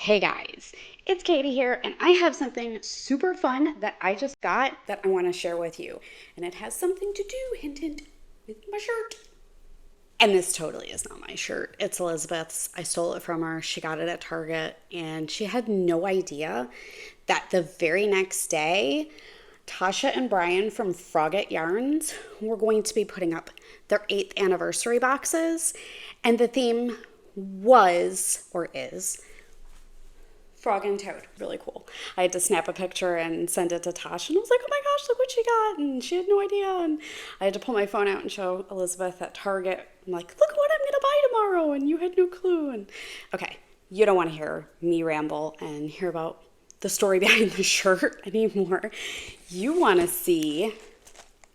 Hey guys, it's Katie here, and I have something super fun that I just got that I want to share with you. And it has something to do, hint, hint, with my shirt. And this totally is not my shirt. It's Elizabeth's. I stole it from her. She got it at Target, and she had no idea that the very next day, Tasha and Brian from Frogit Yarns were going to be putting up their 8th anniversary boxes. And the theme was, or is, Frog and Toad. Really cool. I had to snap a picture and send it to Tasha, and I was like, oh my gosh, look what she got. And she had no idea. And I had to pull my phone out and show Elizabeth at Target. I'm like, look what I'm going to buy tomorrow. And you had no clue. And okay, you don't want to hear me ramble and hear about the story behind the shirt anymore. You want to see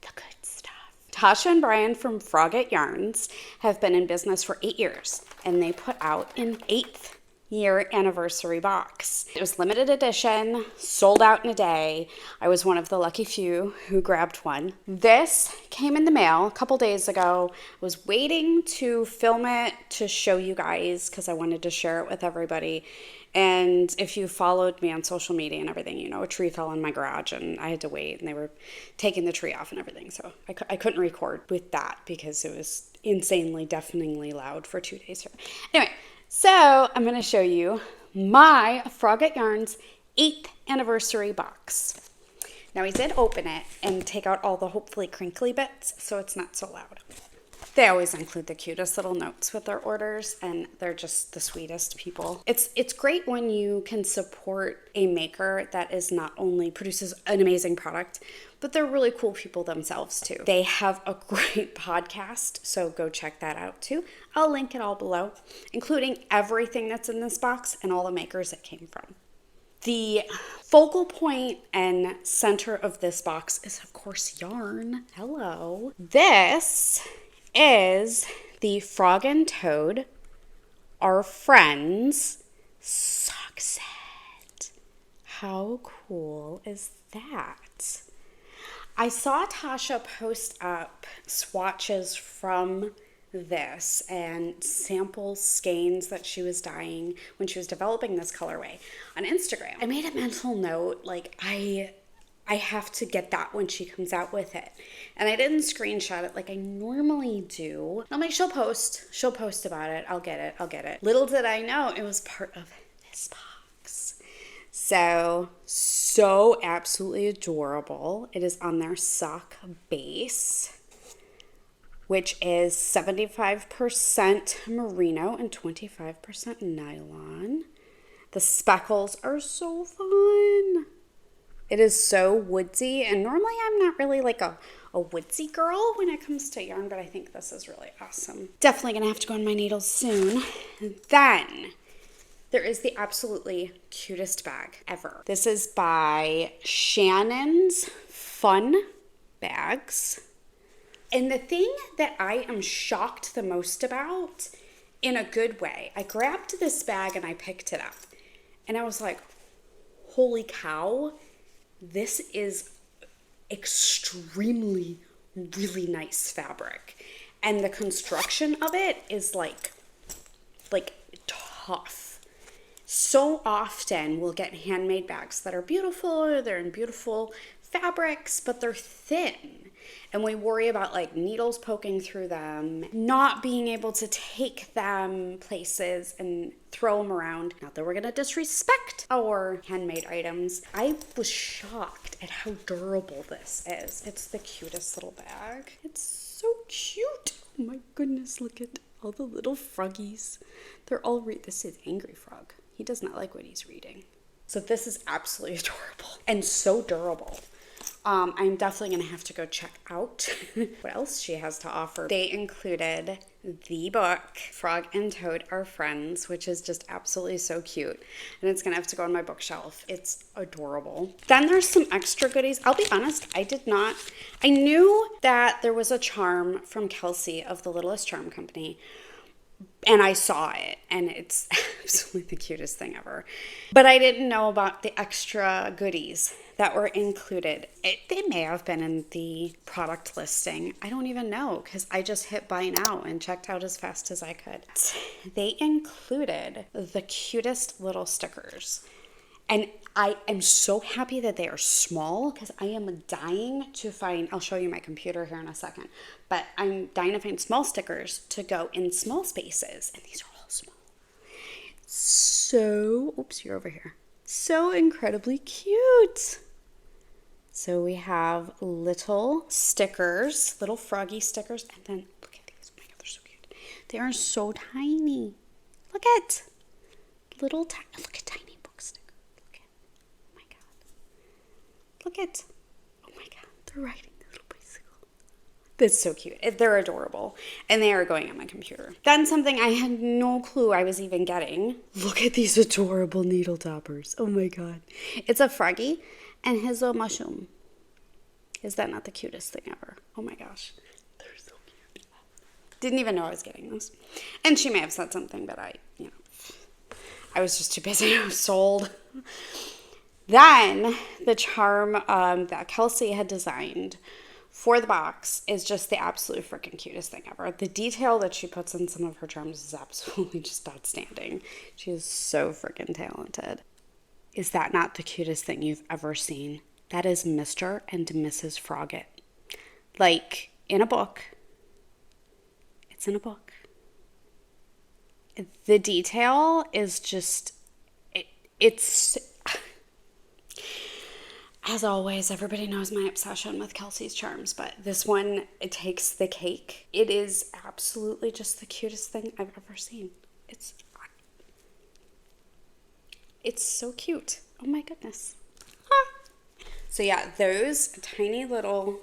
the good stuff. Tasha and Brian from Frogit Yarns have been in business for 8 years, and they put out an 8th year anniversary box. It was limited edition, sold out in a day. I was one of the lucky few who grabbed one. This came in the mail a couple days ago. I was waiting to film it to show you guys because I wanted to share it with everybody. And if you followed me on social media and everything, you know, a tree fell in my garage and I had to wait, and they were taking the tree off and everything. So I couldn't record with that because it was insanely, deafeningly loud for 2 days here. Anyway, so I'm going to show you my Frogit Yarns 8th anniversary box. Now we did open it and take out all the hopefully crinkly bits so it's not so loud. They always include the cutest little notes with their orders, and they're just the sweetest people. It's great when you can support a maker that is not only produces an amazing product, but they're really cool people themselves too. They have a great podcast, so go check that out too. I'll link it all below, including everything that's in this box and all the makers it came from. The focal point and center of this box is, of course, yarn. Hello. This is the Frog and Toad Are Friends sock set. How cool is that? I saw Tasha post up swatches from this and sample skeins that she was dyeing when she was developing this colorway on Instagram. I made a mental note, like I have to get that when she comes out with it. And I didn't screenshot it like I normally do. I'm like, she'll post about it. I'll get it. Little did I know it was part of this box. So absolutely adorable. It is on their sock base, which is 75% merino and 25% nylon. The speckles are so fun. It is so woodsy, and normally I'm not really like a woodsy girl when it comes to yarn, but I think this is really awesome. Definitely gonna have to go on my needles soon. Then there is the absolutely cutest bag ever. This is by Shannon's Fun Bags. And the thing that I am shocked the most about, in a good way, I grabbed this bag and I picked it up, and I was like, holy cow. This is extremely, really nice fabric. And the construction of it is like tough. So often we'll get handmade bags that are beautiful, or they're in beautiful fabrics, but they're thin. And we worry about like needles poking through them, not being able to take them places and throw them around. Not that we're gonna disrespect our handmade items. I was shocked at how durable this is. It's the cutest little bag. It's so cute. Oh my goodness, look at all the little froggies. They're all this is Angry Frog. He does not like what he's reading. So this is absolutely adorable and so durable. I'm definitely going to have to go check out what else she has to offer. They included the book, Frog and Toad Are Friends, which is just absolutely so cute. And it's going to have to go on my bookshelf. It's adorable. Then there's some extra goodies. I'll be honest, I knew that there was a charm from Kelsey of the Littlest Charm Company, And I saw it, and it's absolutely the cutest thing ever. But I didn't know about the extra goodies that were included. They may have been in the product listing. I don't even know, because I just hit buy now and checked out as fast as I could. They included the cutest little stickers. And I am so happy that they are small, because I am dying to find, I'll show you my computer here in a second, but I'm dying to find small stickers to go in small spaces. And these are all small. So, oops, you're over here. So incredibly cute. So we have little stickers, little froggy stickers. And then look at these. Oh my God, they're so cute. They are so tiny. Look at look at tiny. Look at, oh my God, they're riding the little bicycle. That's so cute. They're adorable. And they are going on my computer. Then something I had no clue I was even getting. Look at these adorable needle toppers. Oh my God. It's a Froggy and his little mushroom. Is that not the cutest thing ever? Oh my gosh. They're so cute. Didn't even know I was getting this. And she may have said something, but I was just too busy. I was sold. Then the charm that Kelsey had designed for the box is just the absolute freaking cutest thing ever. The detail that she puts in some of her charms is absolutely just outstanding. She is so freaking talented. Is that not the cutest thing you've ever seen? That is Mr. and Mrs. Frogit. Like, in a book. It's in a book. The detail is just, it's... As always, everybody knows my obsession with Kelsey's charms, but this one, it takes the cake. It is absolutely just the cutest thing I've ever seen. It's so cute. Oh my goodness. Ah. So yeah, those tiny little,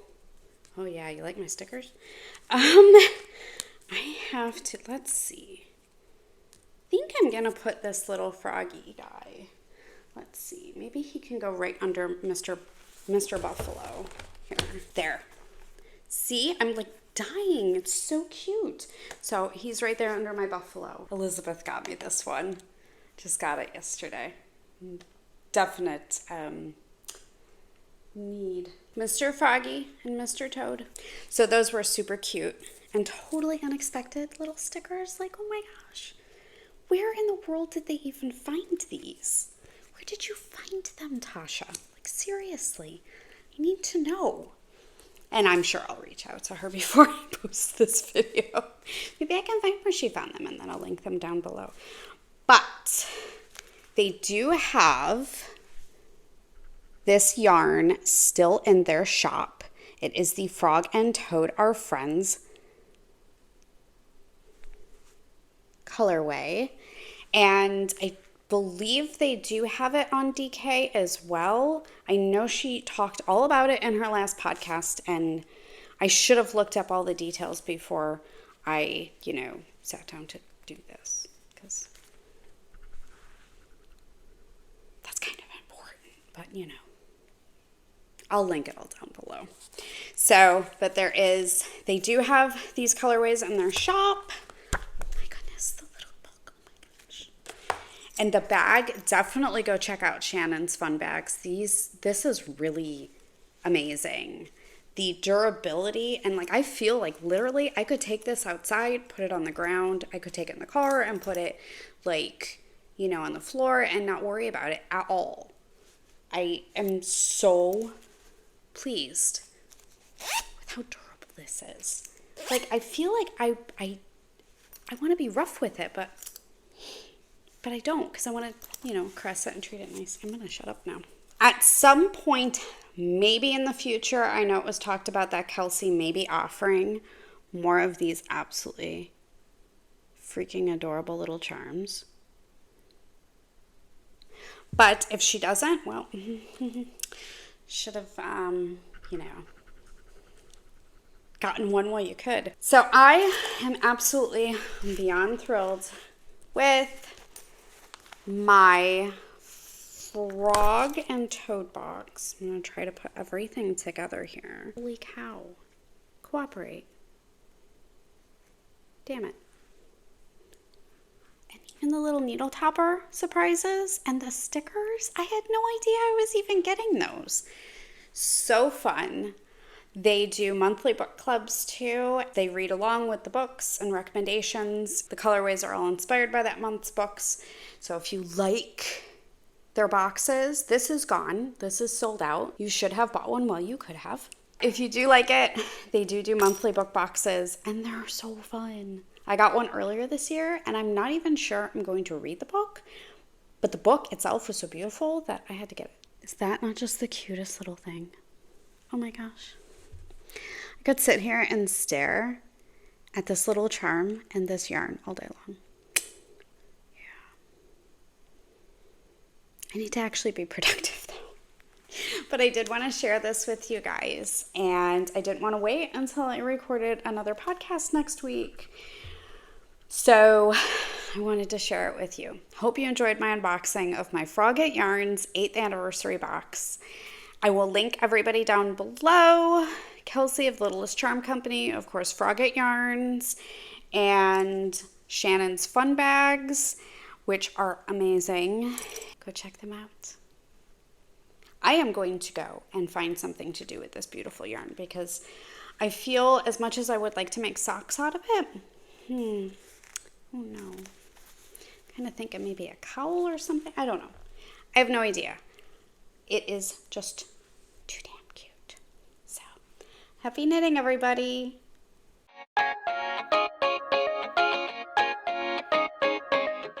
oh yeah, you like my stickers? I have to, let's see. I think I'm gonna put this little froggy guy. Let's see, maybe he can go right under Mr. Buffalo. Here, there. See, I'm like dying. It's so cute. So he's right there under my buffalo. Elizabeth got me this one. Just got it yesterday. Definite need. Mr. Froggy and Mr. Toad. So those were super cute and totally unexpected little stickers. Like, oh my gosh. Where in the world did they even find these? Where did you find them, Tasha? Like, seriously, I need to know. And I'm sure I'll reach out to her before I post this video. Maybe I can find where she found them, and then I'll link them down below. But they do have this yarn still in their shop. It is the Frog and Toad Are Friends colorway. And I believe they do have it on DK as well. I know she talked all about it in her last podcast, and I should have looked up all the details before I, sat down to do this, because that's kind of important, but I'll link it all down below. So, but they do have these colorways in their shop. And the bag, definitely go check out Shannon's fun bags. This is really amazing. The durability, and I feel like literally I could take this outside, put it on the ground. I could take it in the car and put it on the floor and not worry about it at all. I am so pleased with how durable this is. I feel like I want to be rough with it, but I don't, because I want to, caress it and treat it nice. I'm going to shut up now. At some point, maybe in the future, I know it was talked about that Kelsey may be offering more of these absolutely freaking adorable little charms. But if she doesn't, well, should have, gotten one while you could. So I am absolutely beyond thrilled with my Frog and Toad box. I'm going to try to put everything together here. Holy cow. Cooperate. Damn it. and the little needle topper surprises and the stickers. I had no idea I was even getting those. So fun. They do monthly book clubs too. They read along with the books and recommendations. The colorways are all inspired by that month's books. So if you like their boxes, this is gone. This is sold out. You should have bought one while you could have. If you do like it, they do monthly book boxes, and they're so fun. I got one earlier this year, and I'm not even sure I'm going to read the book, but the book itself was so beautiful that I had to get it. Is that not just the cutest little thing? Oh my gosh. I could sit here and stare at this little charm and this yarn all day long. Yeah. I need to actually be productive though. But I did want to share this with you guys, and I didn't want to wait until I recorded another podcast next week. So I wanted to share it with you. Hope you enjoyed my unboxing of my Frogit Yarns 8th anniversary box. I will link everybody down below. Kelsey of Littlest Charm Company, of course, Frogit Yarns, and Shannon's Fun Bags, which are amazing. Go check them out. I am going to go and find something to do with this beautiful yarn because I feel as much as I would like to make socks out of it, oh no, kind of thinking maybe a cowl or something. I don't know. I have no idea. It is just too damn cute. So, happy knitting, everybody.